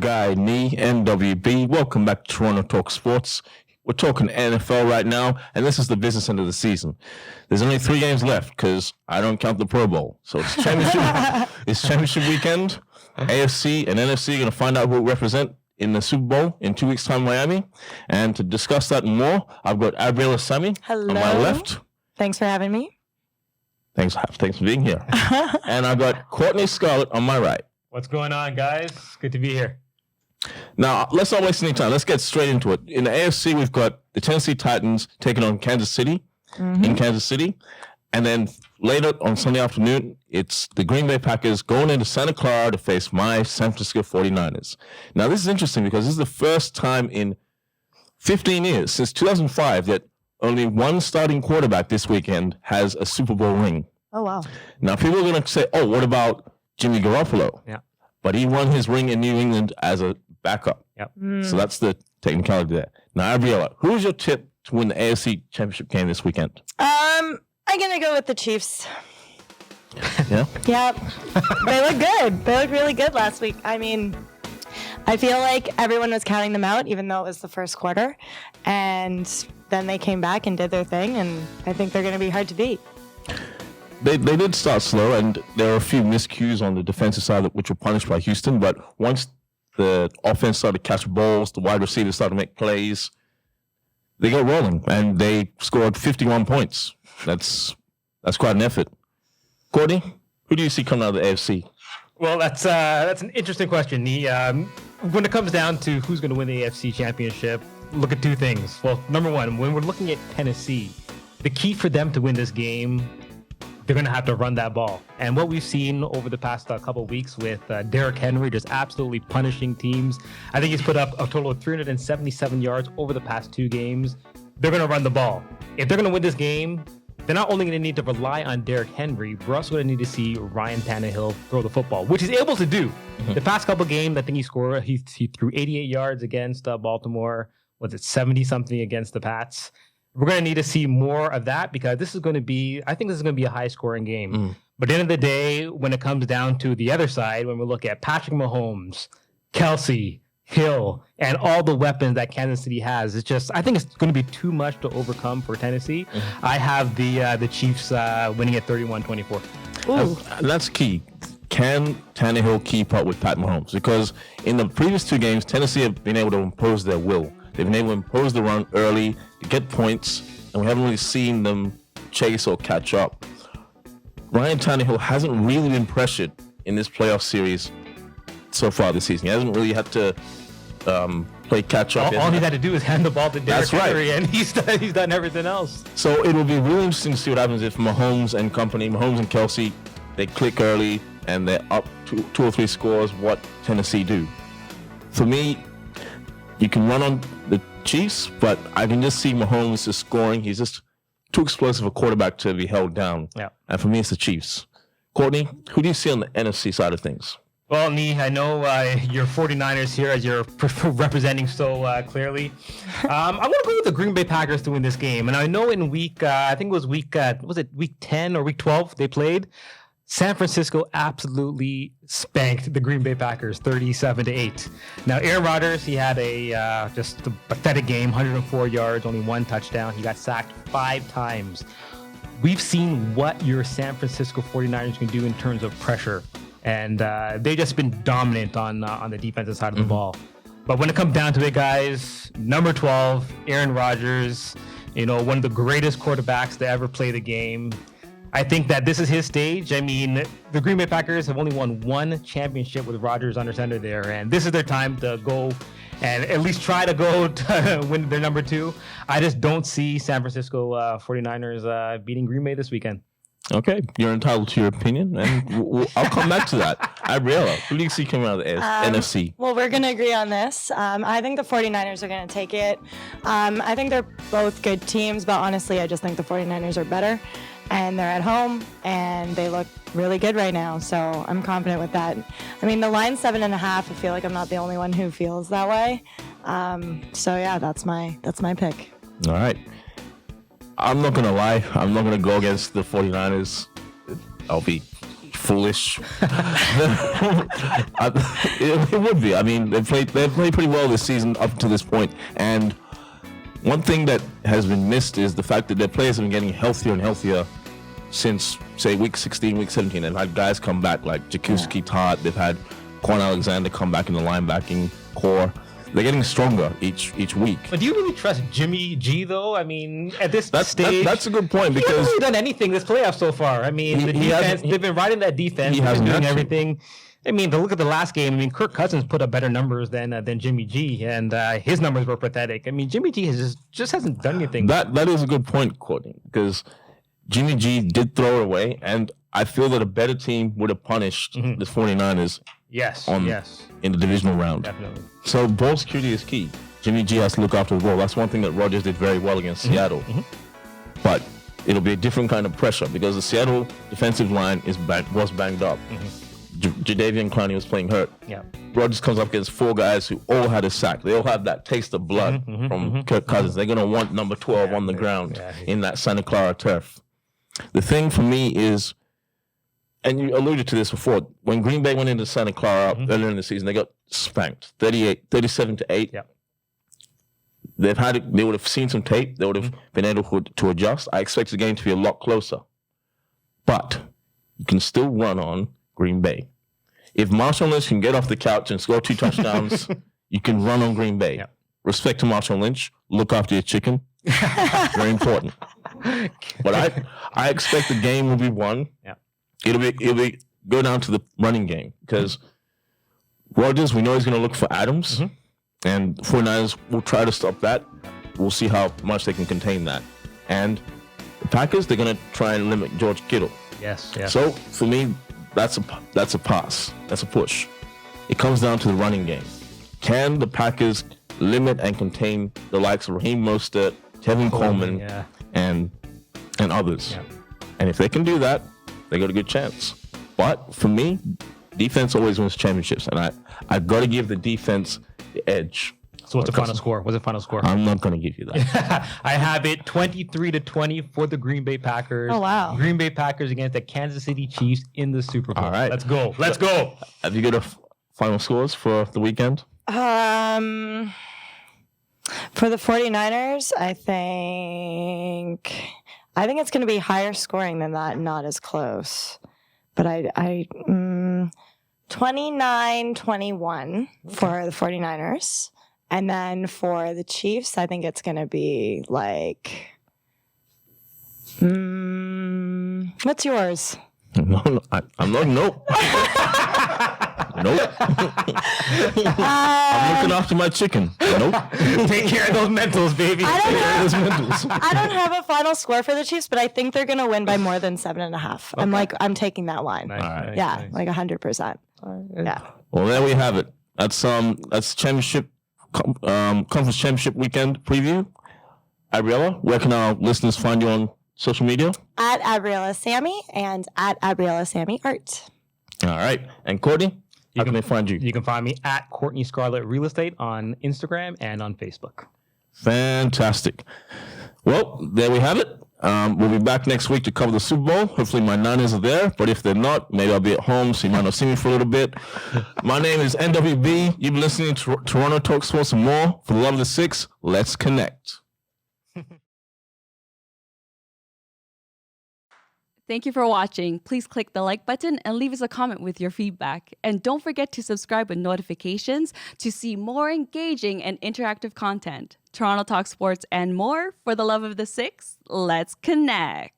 guy, Nee, NWB. Welcome back to Toronto Talk Sports. We're talking NFL right now, and this is the business end of the season. There's only 3 games left because I don't count the Pro Bowl. So it's championship weekend. AFC and NFC are going to find out who will represent in the Super Bowl in 2 weeks' time in Miami. And to discuss that and more, I've got Abriella, Sammy on my left. Thanks for having me. Thanks for being here. And I've got Courtney, Scarlett on my right. What's going on, guys? Good to be here. Now, let's not waste any time. Let's get straight into it. In the AFC, we've got the Tennessee Titans taking on Kansas City in Kansas City. And then later on Sunday afternoon, it's the Green Bay Packers going into Santa Clara to face my San Francisco 49ers. Now, this is interesting because this is the first time in 15 years, since 2005, that only one starting quarterback this weekend has a Super Bowl ring. Oh, wow. Now, people are going to say, oh, what about Jimmy Garoppolo? Yeah. But he won his ring in New England as a backup. Yep. So that's the technicality there. Now, Abriella, who's your tip to win the AFC Championship game this weekend? I'm going to go with the Chiefs. Yeah? Yep. They look good. They looked really good last week. I mean, I feel like everyone was counting them out, even though it was the first quarter. And then they came back and did their thing, and I think they're going to be hard to beat. They did start slow, and there were a few miscues on the defensive side which were punished by Houston. But once the offense started to catch balls, the wide receivers started to make plays, they got rolling, and they scored 51 points. That's quite an effort. Courtney, who do you see coming out of the AFC? Well, that's an interesting question. When it comes down to who's going to win the AFC Championship, look at 2 things. Well, number one, when we're looking at Tennessee, the key for them to win this game, they're going to have to run that ball. And what we've seen over the past couple of weeks with Derrick Henry just absolutely punishing teams. I think he's put up a total of 377 yards over the past 2 games. They're going to run the ball. If they're going to win this game, they're not only going to need to rely on Derrick Henry, we're also going to need to see Ryan Tannehill throw the football, which he's able to do. The past couple of games, I think he threw 88 yards against Baltimore. Was it 70-something against the Pats? We're going to need to see more of that because this is going to be a high-scoring game. But at the end of the day, when it comes down to the other side, when we look at Patrick Mahomes, Kelsey, Hill, and all the weapons that Kansas City has, I think it's going to be too much to overcome for Tennessee. I have the Chiefs winning at 31-24. That's key. Can Tannehill keep up with Pat Mahomes? Because in the previous 2 games, Tennessee have been able to impose their will. They've been able to impose the run early to get points, and we haven't really seen them chase or catch up. Ryan Tannehill hasn't really been pressured in this playoff series so far this season. He hasn't really had to play catch up. All he had to do is hand the ball to Derrick Henry, and he's done everything else. So it will be really interesting to see what happens if Mahomes and Kelsey, they click early and they're up 2 or 3 scores. What Tennessee do? For me, you can run on the Chiefs, but I can just see Mahomes just scoring. He's just too explosive a quarterback to be held down. Yeah. And for me, it's the Chiefs. Courtney, who do you see on the NFC side of things? Well, Nee, I know your 49ers here as you're representing so clearly. I'm going to go with the Green Bay Packers to win this game. And I know in week 10 or week 12 they played? San Francisco absolutely spanked the Green Bay Packers 37-8. Now, Aaron Rodgers, he had just a pathetic game, 104 yards, only 1 touchdown. He got sacked 5 times. We've seen what your San Francisco 49ers can do in terms of pressure. And they've just been dominant on the defensive side of the ball. But when it comes down to it, guys, number 12, Aaron Rodgers, one of the greatest quarterbacks to ever play the game. I think that this is his stage. I mean, the Green Bay Packers have only won 1 championship with Rodgers under center there, and this is their time to go and at least try to go to win their number 2. I just don't see San Francisco 49ers beating Green Bay this weekend. Okay, you're entitled to your opinion, and I'll come back to that. Abriella, who do you see coming out of the NFC? Well, we're going to agree on this. I think the 49ers are going to take it. I think they're both good teams, but honestly, I just think the 49ers are better. And they're at home, and they look really good right now. So I'm confident with that. I mean, the line's 7.5. I feel like I'm not the only one who feels that way. So yeah, that's my pick. All right. I'm not going to lie. I'm not going to go against the 49ers. I'll be foolish. It would be. I mean, they've played pretty well this season up to this point. And one thing that has been missed is the fact that their players have been getting healthier and healthier since, say, week 16, week 17. They've had guys come back like Jakuski Todd. They've had Kwan Alexander come back in the linebacking core. They're getting stronger each week. But do you really trust Jimmy G, though? I mean, at this stage... That's a good point, he because... hasn't really done anything this playoff so far. I mean, the defense, they've been riding that defense. They've been doing everything. I mean, to look at the last game, I mean, Kirk Cousins put up better numbers than Jimmy G, and his numbers were pathetic. I mean, Jimmy G just hasn't done anything. That is a good point, Courtney, because Jimmy G did throw it away, and I feel that a better team would have punished the 49ers in the divisional round. Definitely. So ball security is key. Jimmy G has to look after the ball. That's one thing that Rodgers did very well against Seattle. But it'll be a different kind of pressure because the Seattle defensive line was banged up. Jadeveon Clowney was playing hurt. Yeah. Rodgers comes up against 4 guys who all had a sack. They all have that taste of blood from Kirk Cousins. They're going to want number 12 on the ground in that Santa Clara turf. The thing for me is, and you alluded to this before, when Green Bay went into Santa Clara earlier in the season, they got spanked 37-8. Yeah. They would have seen some tape. They would have been able to adjust. I expect the game to be a lot closer. But you can still run on Green Bay. If Marshawn Lynch can get off the couch and score 2 touchdowns, you can run on Green Bay. Yeah. Respect to Marshawn Lynch. Look after your chicken. Very important. But I expect the game will be won. Yeah. It'll be go down to the running game because Rodgers, we know he's going to look for Adams, and 49ers will try to stop that. We'll see how much they can contain that. And the Packers, they're going to try and limit George Kittle. Yes. So for me, that's a pass. That's a push. It comes down to the running game. Can the Packers limit and contain the likes of Raheem Mostert, Tevin Coleman, and others? Yeah. And if they can do that, they got a good chance. But for me, defense always wins championships, and I've got to give the defense the edge. So what's the final score? What's the final score? I'm not going to give you that. I have it 23-20 for the Green Bay Packers. Oh, wow. Green Bay Packers against the Kansas City Chiefs in the Super Bowl. All right. Let's go. Let's go. Have you got final scores for the weekend? For the 49ers, I think it's going to be higher scoring than that, not as close. But 29-21 for the 49ers. And then for the Chiefs, I think it's going to be like, what's yours? No, I'm not. Nope. Nope. I'm looking after my chicken. Nope. Take care of those mentals, baby. I don't have a final score for the Chiefs, but I think they're going to win by more than 7.5. Okay. I'm taking that line. Nice, nice. Like 100%. Yeah. Well, there we have it. That's championship, conference championship weekend preview. Abriella, where can our listeners find you on social media? At Abriella Sammy and at Abriella Sammy Art. All right. And Courtney, how can they find you? You can find me at Courtney Scarlett Real Estate on Instagram and on Facebook. Fantastic. Well, there we have it. We'll be back next week to cover the Super Bowl. Hopefully my Niners are there, but if they're not, maybe I'll be at home, so you might not see me for a little bit. My name is NWB. You've been listening to Toronto Talk Sports and more. For the love of the six, let's connect. Thank you for watching. Please click the like button and leave us a comment with your feedback. And don't forget to subscribe with notifications to see more engaging and interactive content. Toronto Talk Sports and more. For the love of the six, let's connect.